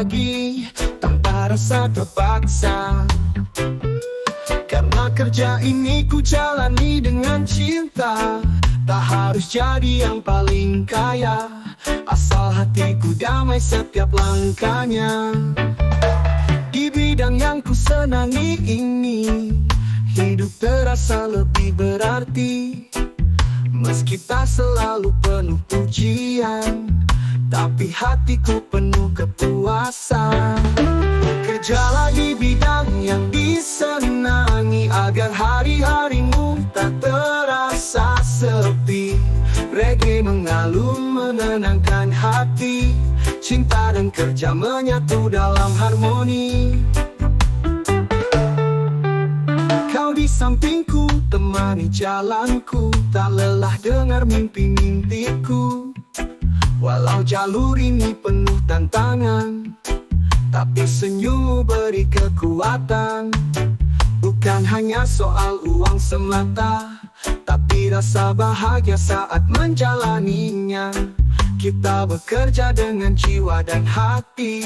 pagi tanpa rasa terpaksa. Karena kerja ini ku jalani dengan cinta. Tak harus jadi yang paling kaya, asal hatiku damai setiap langkahnya. Di bidang yang ku senangi ini, hidup terasa lebih berarti. Meski tak selalu penuh pujian, tapi hatiku penuh kepuasan. Kerjalah di bidang yang disenangi, agar hari-harimu tak terasa sepi. Reggae mengalun menenangkan hati, cinta dan kerja menyatu dalam harmoni. Kau di sampingku, temani jalanku, tak lelah dengar mimpi-mimpiku. Walau jalur ini penuh tantangan, tapi senyummu beri kekuatan. Bukan hanya soal uang semata, tapi rasa bahagia saat menjalaninya. Kita bekerja dengan jiwa dan hati,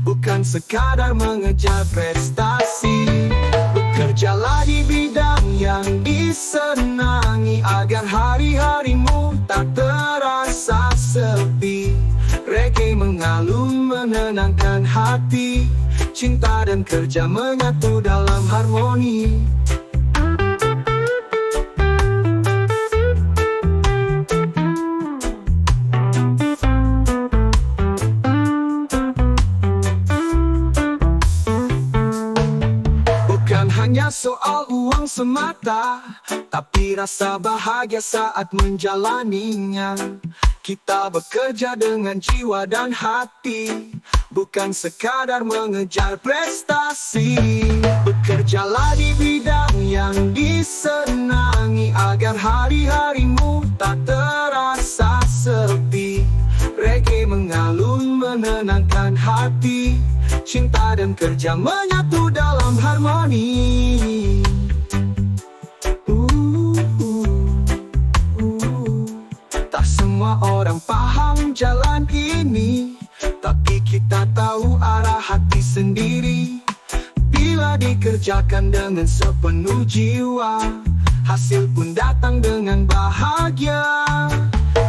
bukan sekadar mengejar prestasi. Bekerjalah di bidang yang disenangi, agar hari-harimu tak terasa sepi. Reggae mengalun menenangkan hati, cinta dan kerja menyatu dalam harmoni. Bukan hanya soal uang semata, tapi rasa bahagia saat menjalaninya. Kita bekerja dengan jiwa dan hati, bukan sekadar mengejar prestasi. Bekerjalah di bidang yang disenangi, agar hari-harimu tak terasa sepi. Reggae mengalun menenangkan hati, cinta dan kerja menyatu dalam harmoni. Tak semua orang paham jalan ini, tapi kita tahu arah hati sendiri. Bila dikerjakan dengan sepenuh jiwa, hasil pun datang dengan bahagia.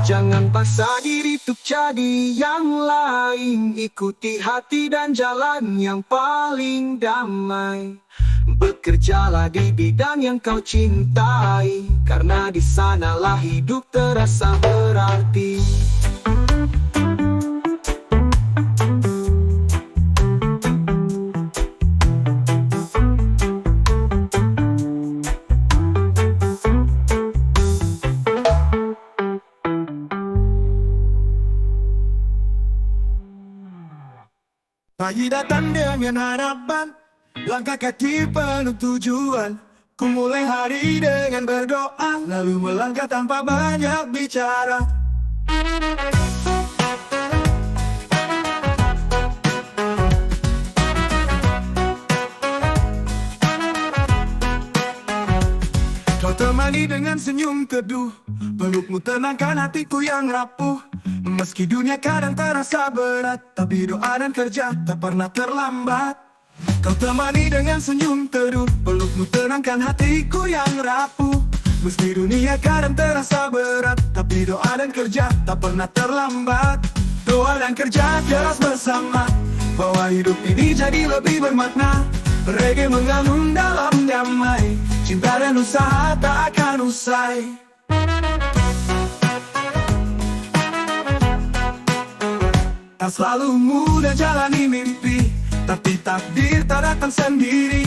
Jangan paksa diri untuk jadi yang lain, ikuti hati dan jalan yang paling damai. Bekerjalah di bidang yang kau cintai, karena di sanalah hidup terasa berarti. Pagi datang dengan harapan, langkah kaki penuh tujuan. Ku mulai hari dengan berdoa, lalu melangkah tanpa banyak bicara. Kau temani dengan senyum teduh, pelukmu tenangkan hatiku yang rapuh. Meski dunia kadang terasa berat, tapi doa dan kerja tak pernah terlambat. Kau temani dengan senyum teduh, pelukmu tenangkan hatiku yang rapuh. Meski dunia kadang terasa berat, tapi doa dan kerja tak pernah terlambat. Doa dan kerja keras bersama, bawa hidup ini jadi lebih bermakna. Reggae mengalun dalam damai, cinta dan usaha tak akan usai. Tak selalu mudah jalani mimpi, tapi takdir tak datang sendiri.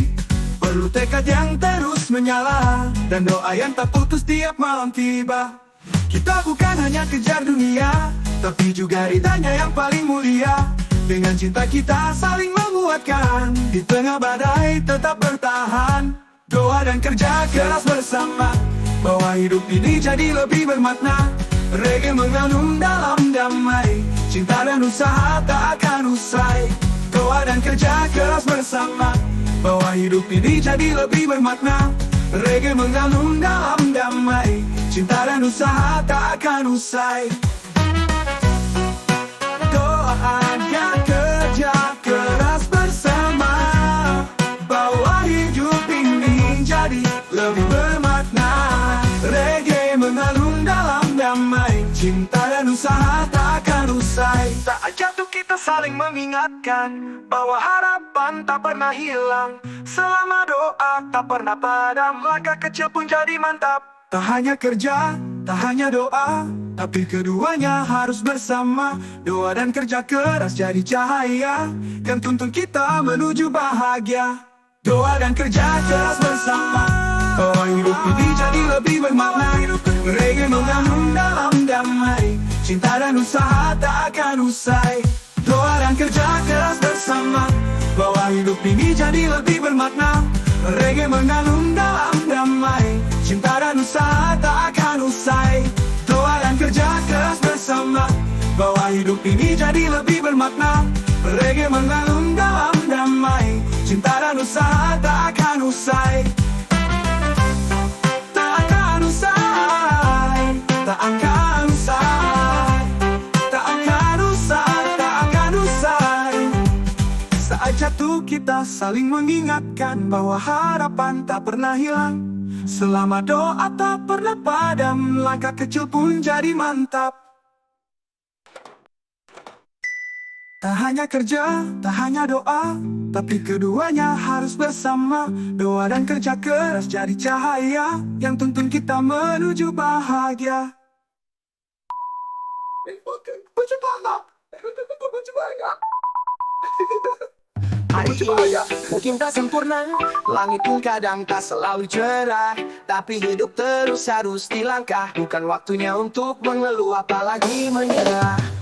Perlu tekad yang terus menyala, dan doa yang tak putus tiap malam tiba. Kita bukan hanya kejar dunia, tapi juga ridhanya yang paling mulia. Dengan cinta kita saling menguatkan, di tengah badai tetap bertahan. Doa dan kerja keras bersama, bawa hidup ini jadi lebih bermakna. Reggae mengalun dalam damai, cinta dan usaha tak akan usai. Doa dan kerja keras bersama, bawa hidup ini jadi lebih bermakna. Reggae mengalun dalam damai, cinta dan usaha tak akan usai. Doa dan kerja Cinta dan usaha tak akan usai. Saat jatuh kita saling mengingatkan bahwa harapan tak pernah hilang. Selama doa tak pernah padam, langkah kecil pun jadi mantap. Tak hanya kerja, tak hanya doa, tapi keduanya harus bersama. Doa dan kerja keras jadi cahaya yang tuntun kita menuju bahagia. Doa dan kerja keras bersama, oh hidup ini jadi lebih bermakna. Reggae mengandung dalam damai, cinta dan usaha tak akan usai. Doa dan kerja keras bersama, bahwa hidup ini jadi lebih bermakna. Reggae mengandung dalam damai, cinta dan usaha tak akan usai. Doa dan kerja keras bersama, bahwa hidup ini jadi lebih bermakna. Reggae mengandung dalam damai, cinta dan usaha tak akan usai. Tak akan usai, tak akan usai, tak akan usai, tak akan usai. Saat jatuh kita saling mengingatkan bahwa harapan tak pernah hilang. Selama doa tak pernah padam, langkah kecil pun jadi mantap. Tak hanya kerja, tak hanya doa, tapi keduanya harus bersama. Doa dan kerja keras jadi cahaya yang tuntun kita menuju bahagia. Hari ini mungkin tak sempurna, langit pun kadang tak selalu cerah, tapi hidup terus harus dilangkah. Bukan waktunya untuk mengeluh apalagi menyerah.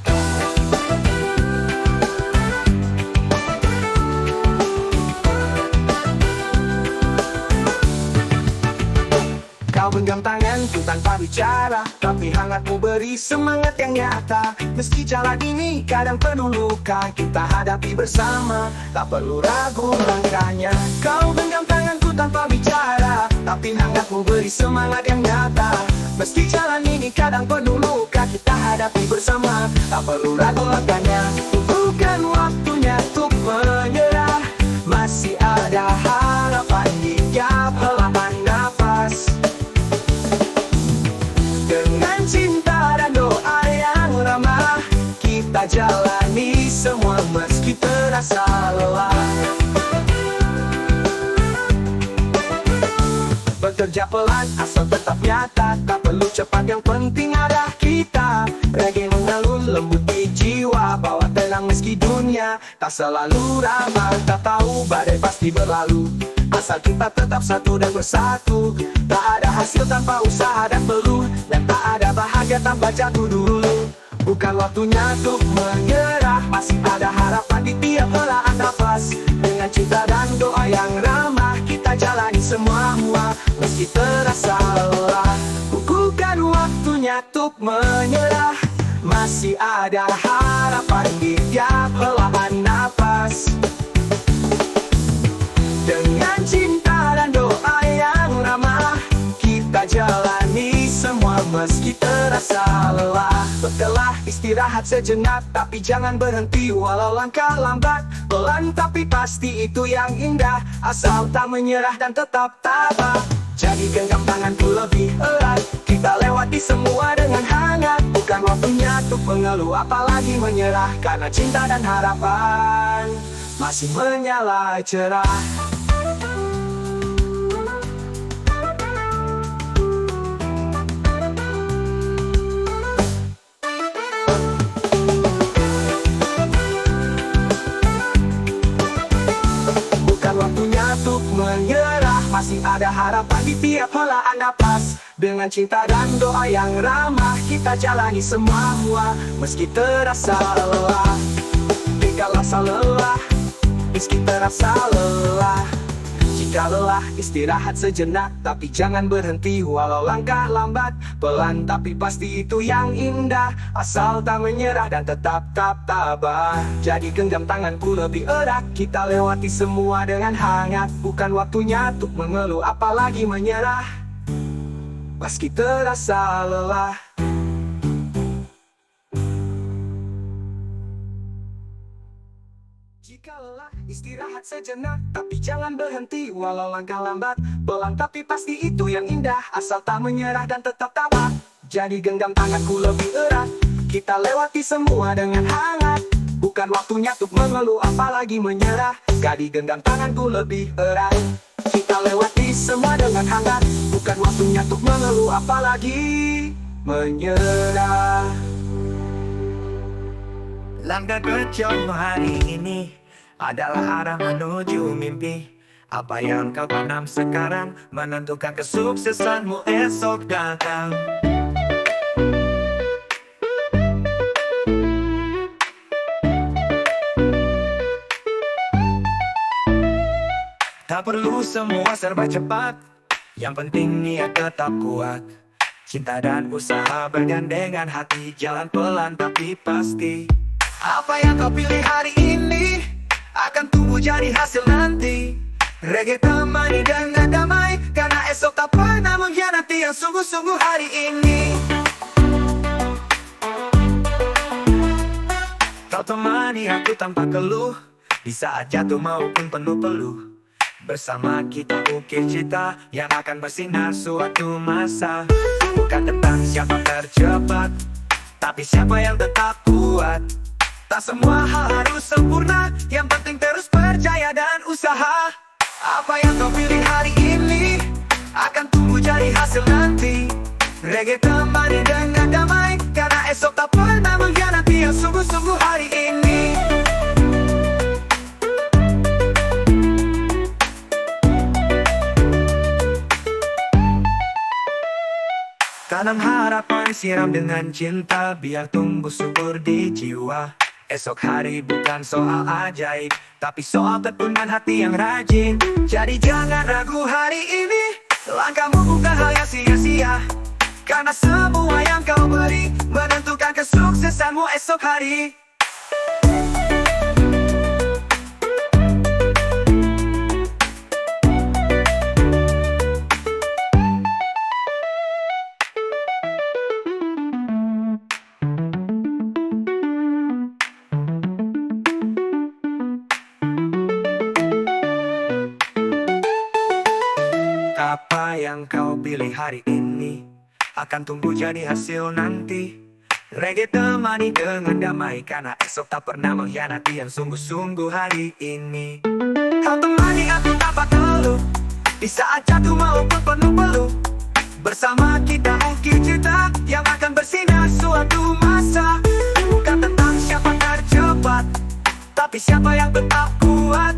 Kau genggam tanganku tanpa bicara, tapi hangatmu beri semangat yang nyata. Meski jalan ini kadang penuh luka, kita hadapi bersama, tak perlu ragu langkahnya. Kau genggam tanganku tanpa bicara, tapi hangatmu beri semangat yang nyata. Meski jalan ini kadang penuh luka, kita hadapi bersama, tak perlu ragu langkahnya. Bukan waktunya untuk menyerah, masih ada harapan di tiap helapan nafas. Dengan cinta dan doa yang ramah, kita jalani semua meski terasa lelah. Bekerja pelan asal tetap nyata, tak perlu cepat yang penting ada kita. Reggae mengalun lembut di jiwa, bawa tenang meski dunia tak selalu ramah. Tak tahu badai pasti berlalu, asal kita tetap satu dan bersatu. Tak ada hasil tanpa usaha dan peluh, dan tak ada bahagia tanpa jatuh dulu. Bukan waktunya untuk menyerah, masih ada harapan di tiap helaan nafas. Dengan cinta dan doa yang ramah, kita jalani semua meski terasa lelah. Bukan waktunya untuk menyerah, masih ada harapan di tiap helaan nafas. Dengan cinta dan doa yang ramah, kita jalani semua meski terasa lelah. Betelah istirahat sejenak, tapi jangan berhenti walau langkah lambat. Pelan tapi pasti itu yang indah, asal tak menyerah dan tetap tabah. Jadi genggam tanganku lebih erat, kita lewati semua dengan hangat. Bukan waktunya untuk mengeluh apalagi menyerah, karena cinta dan harapan masih menyala cerah. Untuk menyerah, masih ada harapan di tiap helaan napas. Dengan cinta dan doa yang ramah, kita jalani semua meski terasa lelah. Jika rasa lelah, meski terasa lelah. Jika lelah, istirahat sejenak, tapi jangan berhenti walau langkah lambat. Pelan tapi pasti itu yang indah, asal tak menyerah dan tetap tabah. Jadi genggam tanganku lebih erat, kita lewati semua dengan hangat. Bukan waktunya untuk mengeluh apalagi menyerah, meski terasa lelah. Jika lelah, istirahat sejenak, tapi jangan berhenti walau langkah lambat. Pelan tapi pasti itu yang indah, asal tak menyerah dan tetap tabah. Jadi genggam tanganku lebih erat, Kita lewati semua dengan hangat. Bukan waktunya untuk mengeluh apalagi menyerah. Gadi genggam tanganku lebih erat. Kita lewati semua dengan hangat. Bukan waktunya untuk mengeluh apalagi menyerah. Langkah kecilmu hari ini adalah arah menuju mimpi. Apa yang kau tanam sekarang menentukan kesuksesanmu esok datang. Tak perlu semua serba cepat, yang penting niat tetap kuat. Cinta dan usaha bergandengan hati, jalan pelan tapi pasti. Apa yang kau pilih hari ini akan tumbuh jadi hasil nanti. Reggae temani dengan damai, karena esok tak pernah mengkhianati yang sungguh-sungguh hari ini. Kau temani aku tanpa keluh, di saat jatuh maupun penuh peluh. Bersama kita ukir cita yang akan bersinar suatu masa. Bukan tentang siapa tercepat, tapi siapa yang tetap kuat. Tak semua hal harus sempurna, yang penting terus percaya dan usaha. Apa yang kau pilih hari ini akan tumbuh jadi hasil nanti. Reggae temani dengan damai, karena esok tak pernah mengkhianati yang sungguh-sungguh hari ini. Tanam harapan, siram dengan cinta, biar tumbuh subur di jiwa. Esok hari bukan soal ajaib, tapi soal tekunan hati yang rajin. Jadi jangan ragu hari ini, langkahmu bukan hal yang sia-sia. Karena semua yang kau beri menentukan kesuksesanmu esok hari. Apa yang kau pilih hari ini akan tumbuh jadi hasil nanti. Reggae temani dengan damai, karena esok tak pernah mengkhianati yang sungguh-sungguh hari ini. Kau temani aku tanpa keluh, di saat jatuh maupun penuh peluh. Bersama kita ukir cita yang akan bersinar suatu masa. Bukan tentang siapa tercepat, tapi siapa yang tetap kuat.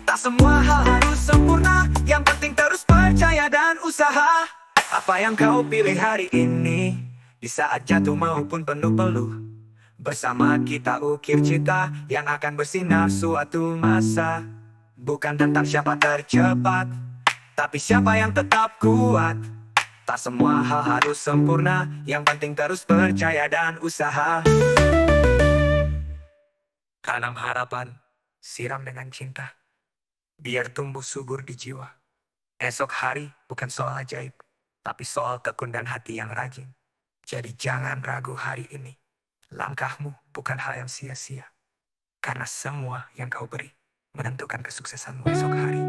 Tak semua hal harus sempurna, yang penting terus percaya dan usaha. Apa yang kau pilih hari ini, di saat jatuh maupun penuh peluh. Bersama kita ukir cita yang akan bersinar suatu masa. Bukan tentang siapa tercepat, tapi siapa yang tetap kuat. Tak semua hal harus sempurna, yang penting terus percaya dan usaha. Tanam harapan, siram dengan cinta, biar tumbuh subur di jiwa. Esok hari bukan soal ajaib, tapi soal tekun dan hati yang rajin. Jadi jangan ragu hari ini, langkahmu bukan hal yang sia-sia. Karena semua yang kau beri menentukan kesuksesanmu esok hari.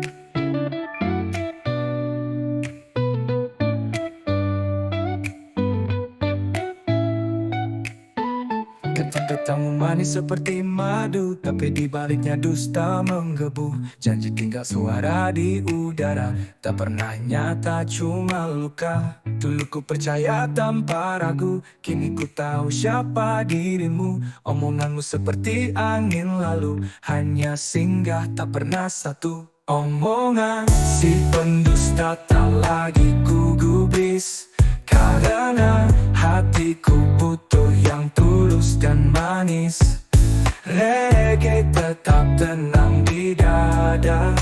Kata-katamu manis seperti madu, tapi di baliknya dusta menggebu. Janji tinggal suara di udara, tak pernah nyata cuma luka. Dulu ku percaya tanpa ragu, kini ku tahu siapa dirimu. Omonganmu seperti angin lalu, hanya singgah tak pernah satu. Omongan si pendusta tak lagi ku gubris, karena hatiku butuh yang tulus dan manis. Reggae tetap tenang di dada,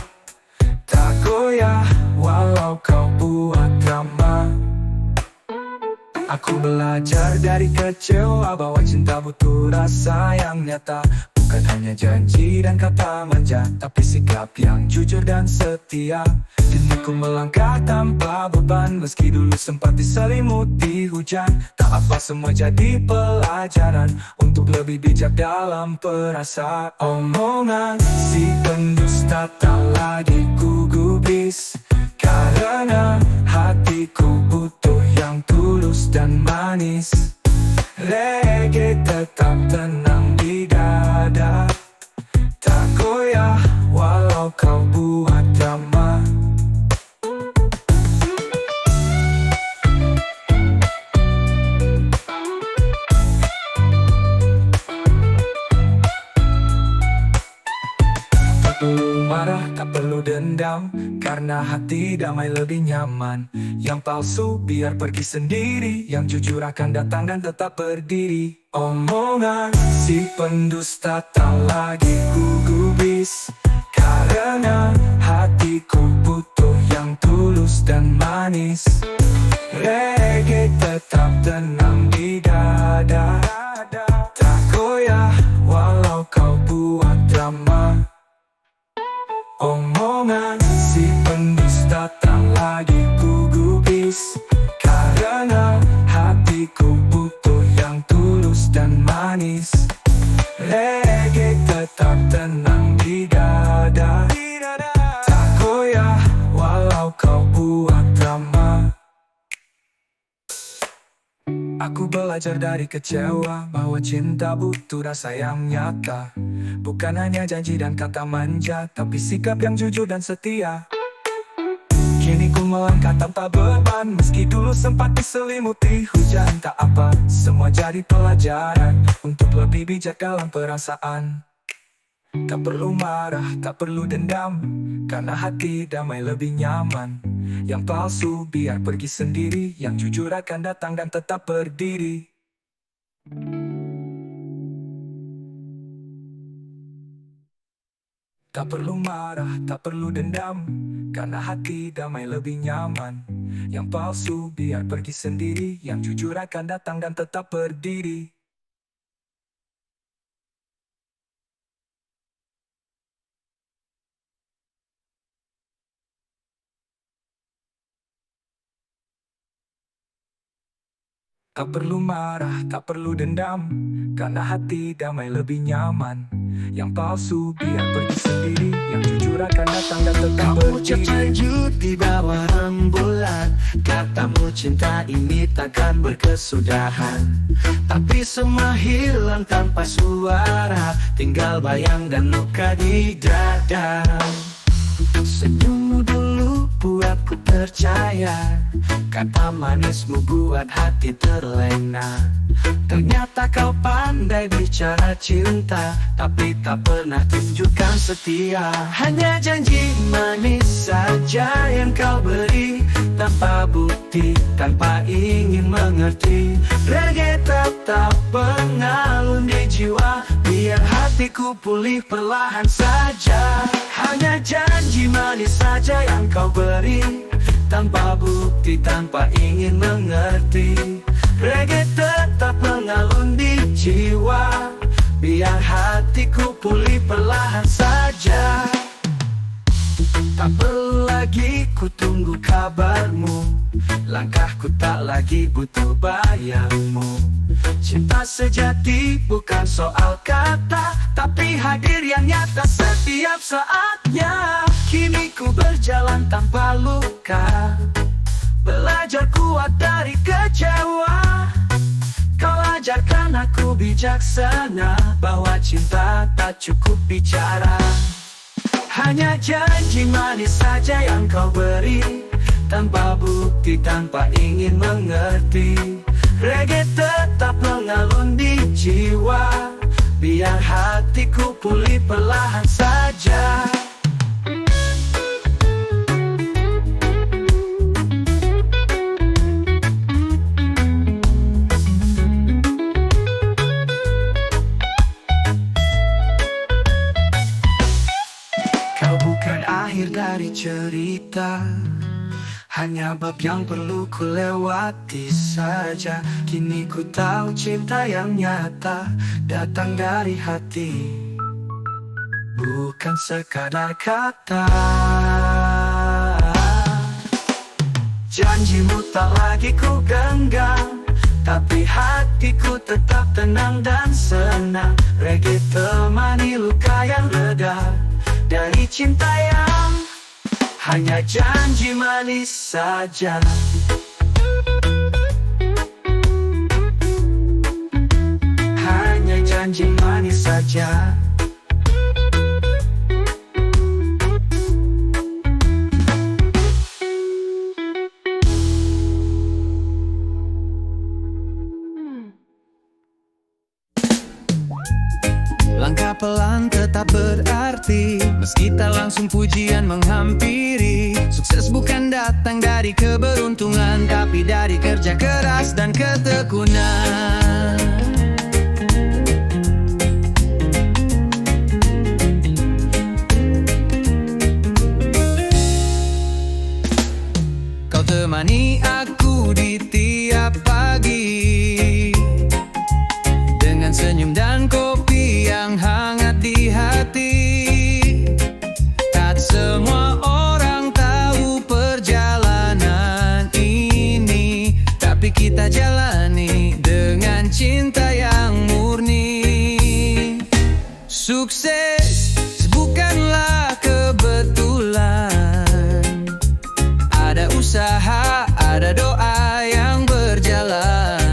tak goyah walau kau buat drama. Aku belajar dari kecewa bahwa cinta butuh rasa yang nyata. Bukan hanya janji dan kata manja, tapi sikap yang jujur dan setia. Kini ku melangkah tanpa beban, meski dulu sempat diselimuti hujan. Tak apa, semua jadi pelajaran untuk lebih bijak dalam perasaan. Omongan si pendusta tak lagi ku gubris, karena hatiku butuh yang tulus dan manis. Reggae tetap tenang di dada, tak goyah walau kau buat drama. Tak perlu marah, tak perlu dendam, karena hati damai lebih nyaman. Yang palsu biar pergi sendiri, yang jujur akan datang dan tetap berdiri. Omongan si pendusta tak lagi ku gubris, karena hatiku butuh yang tulus dan manis. Reggae tetap tenang di dada, tak goyah walau kau buat drama. Omongan si pendusta tak lagi ku gubris, karena hatiku butuh yang tulus dan manis. Reggae tetap tenang di dada, tak goyah walau kau buat drama. Aku belajar dari kecewa bahwa cinta butuh rasa yang nyata, bukan hanya janji dan kata manja, tapi sikap yang jujur dan setia. Kini ku melangkah tanpa beban, meski dulu sempat diselimuti hujan. Tak apa, semua jadi pelajaran untuk lebih bijak dalam perasaan. Tak perlu marah, tak perlu dendam, karena hati damai lebih nyaman. Yang palsu biar pergi sendiri, yang jujur akan datang dan tetap berdiri. Tak perlu marah, tak perlu dendam, karena hati damai lebih nyaman. Yang palsu biar pergi sendiri, yang jujur akan datang dan tetap berdiri. Tak perlu marah, tak perlu dendam, karena hati damai lebih nyaman. Yang palsu biar pergi sendiri, yang jujur akan datang dan tetap Kamu ucap berdiri. tajuk di bawah rembulan, katamu cinta ini takkan berkesudahan. Tapi semua hilang tanpa suara, tinggal bayang dan luka di dada. Senyummu dulu buatku percaya, kata manismu buat hati terlena. Ternyata kau pandai bicara cinta, tapi tak pernah tunjukkan setia. Hanya janji manis saja yang kau beri, tanpa bukti, tanpa ingin mengerti. Reggae tetap mengalun di jiwa, biar hatiku pulih perlahan saja. Hanya janji manis saja yang kau beri, tanpa bukti, tanpa ingin mengerti. Reggae tetap mengalun di jiwa, biar hatiku pulih perlahan saja. Tak perlu lagi ku tunggu kabarmu, langkahku tak lagi butuh bayangmu. Cinta sejati bukan soal kata, tapi hadir yang nyata setiap saatnya. Kini ku berjalan tanpa luka, belajar kuat dari kecewa. Kau ajarkan aku bijaksana, bahwa cinta tak cukup bicara. Hanya janji manis saja yang kau beri, tanpa bukti, tanpa ingin mengerti. Reggae tetap mengalun di jiwa, biar hatiku pulih perlahan saja. Kau bukan akhir dari cerita, hanya bab yang perlu ku lewati saja. Kini ku tahu cinta yang nyata datang dari hati, bukan sekadar kata. Janjimu tak lagi ku genggam, tapi hatiku tetap tenang dan senang. Reggae temani luka yang reda dari cinta yang hanya janji manis saja. janji manis saja. Langkah pelan tetap berarti, meski tak langsung pujian menghampiri. Sukses bukan datang dari keberuntungan, tapi dari kerja keras dan ketekunan. Kau temani aku di tiap pagi, dengan senyum dan kopi yang hangat di hati. Tak semua orang tahu perjalanan ini, tapi kita jalani dengan cinta yang murni. Sukses bukanlah kebetulan, ada usaha, ada doa yang berjalan.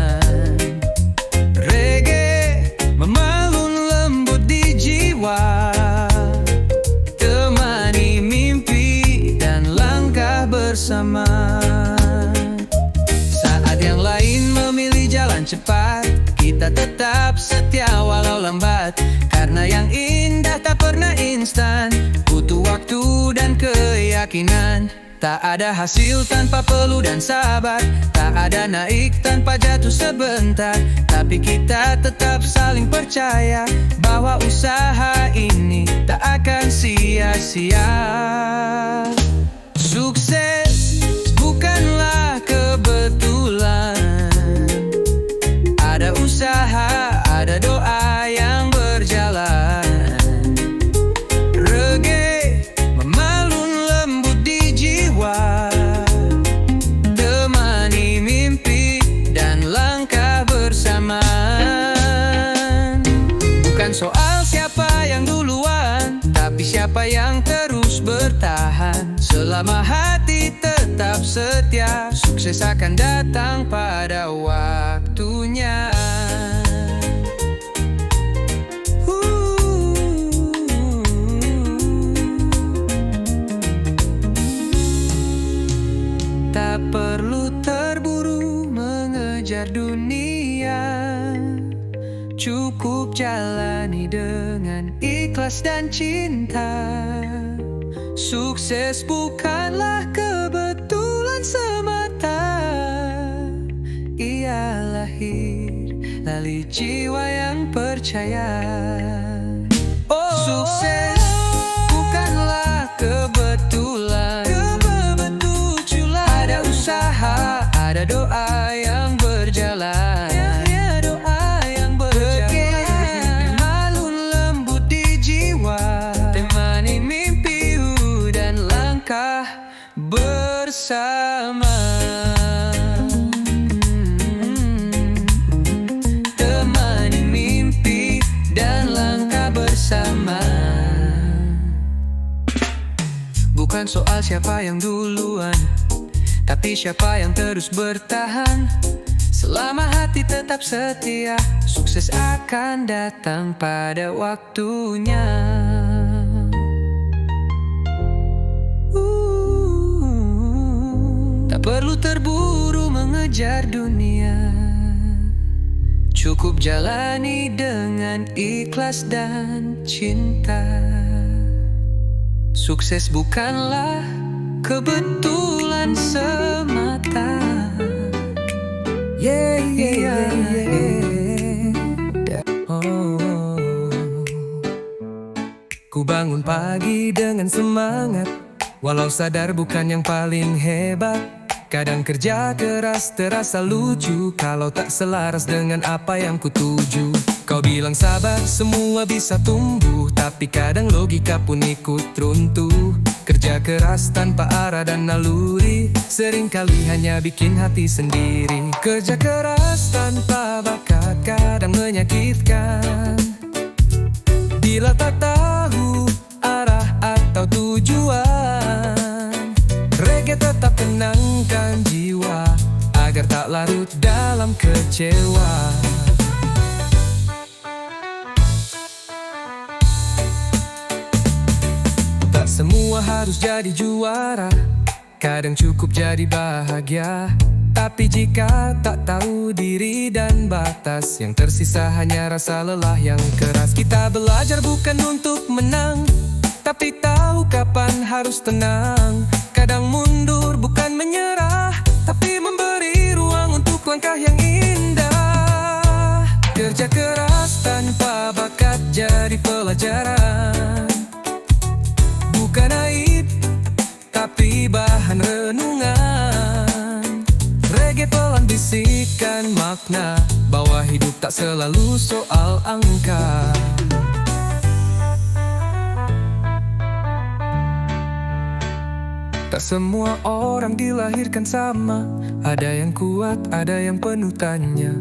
Bersama saat yang lain memilih jalan cepat, kita tetap setia walau lambat. Karena yang indah tak pernah instan, butuh waktu dan keyakinan. Tak ada hasil tanpa peluh dan sabar, tak ada naik tanpa jatuh sebentar. Tapi kita tetap saling percaya bahwa usaha ini tak akan sia-sia. Sukses bukanlah kebetulan, ada usaha, ada doa yang berjalan. Reggae memalun lembut di jiwa, temani mimpi dan langkah bersama. Bukan soal siapa yang duluan, tapi siapa yang terus bertahan. Selama hati tetap setia, sukses akan datang pada waktunya. Tak perlu terburu mengejar dunia, cukup jalani dengan ikhlas dan cinta. Sukses bukanlah kebetulan semata, ia lahir dari jiwa yang percaya. Sukses bukanlah kebetulan, ada usaha, ada doa yang berjalan. Malun lembut di jiwa, temani mimpiu dan langkah bersama. Temani mimpi dan langkah bersama. Bukan soal siapa yang duluan, tapi siapa yang terus bertahan. Selama hati tetap setia, sukses akan datang pada waktunya. Tak perlu terburu mengejar dunia, cukup jalani dengan ikhlas dan cinta. Sukses bukanlah kebetulan semata. Ku bangun pagi dengan semangat, walau sadar bukan yang paling hebat. Kadang kerja keras terasa lucu kalau tak selaras dengan apa yang ku tuju. Kau bilang sabar semua bisa tumbuh, tapi kadang logika pun ikut runtuh. Kerja keras tanpa arah dan naluri seringkali hanya bikin hati sendiri. Kerja keras tanpa bakat kadang menyakitkan, bila tak tahu arah atau tujuan. Reggae tetap tenangkan jiwa agar tak larut dalam kecewa. semua harus jadi juara, kadang cukup jadi bahagia. Tapi jika tak tahu diri dan batas, yang tersisa hanya rasa lelah yang keras. Kita belajar bukan untuk menang, tapi tahu kapan harus tenang. Kadang mundur bukan menyerah, tapi memberi ruang untuk langkah yang indah. Kerja keras tanpa bakat jadi pelajaran, bukan aib, tapi bahan renungan. Reggae pelan bisikan makna bahwa hidup tak selalu soal angka. Tak semua orang dilahirkan sama, ada yang kuat, ada yang penuh tanya.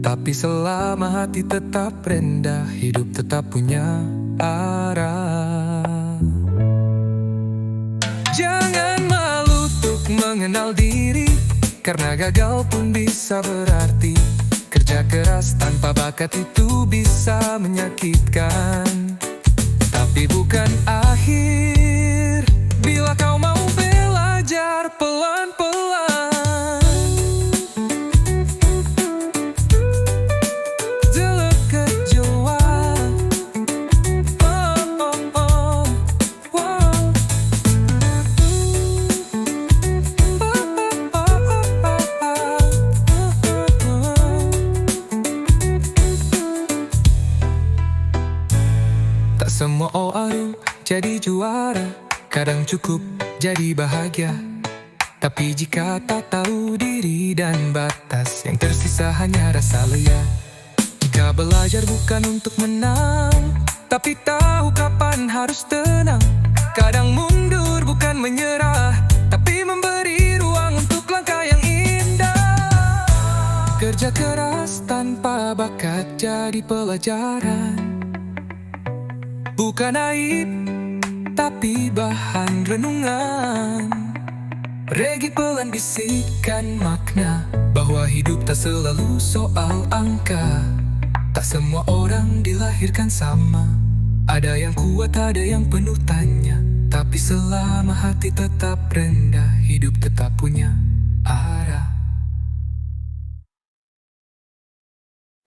Tapi selama hati tetap rendah, hidup tetap punya arah. Jangan malu untuk mengenal diri, karena gagal pun bisa berarti. Kerja keras tanpa bakat itu bisa menyakitkan, tapi bukan akhir bila kau mau belajar pelan-pelan. Dekat jiwa, oh, oh, oh, wow. Tak semua orang jadi juara, kadang cukup jadi bahagia. Tapi jika tak tahu diri dan batas, yang tersisa hanya rasa lelah. Jika belajar bukan untuk menang, tapi tahu kapan harus tenang. Kadang mundur bukan menyerah, tapi memberi ruang untuk langkah yang indah. Kerja keras tanpa bakat jadi pelajaran, bukan aib, tapi bahan renungan. Reggae pelan bisikan makna bahwa hidup tak selalu soal angka. Tak semua orang dilahirkan sama, ada yang kuat, ada yang penuh tanya. Tapi selama hati tetap rendah, hidup tetap punya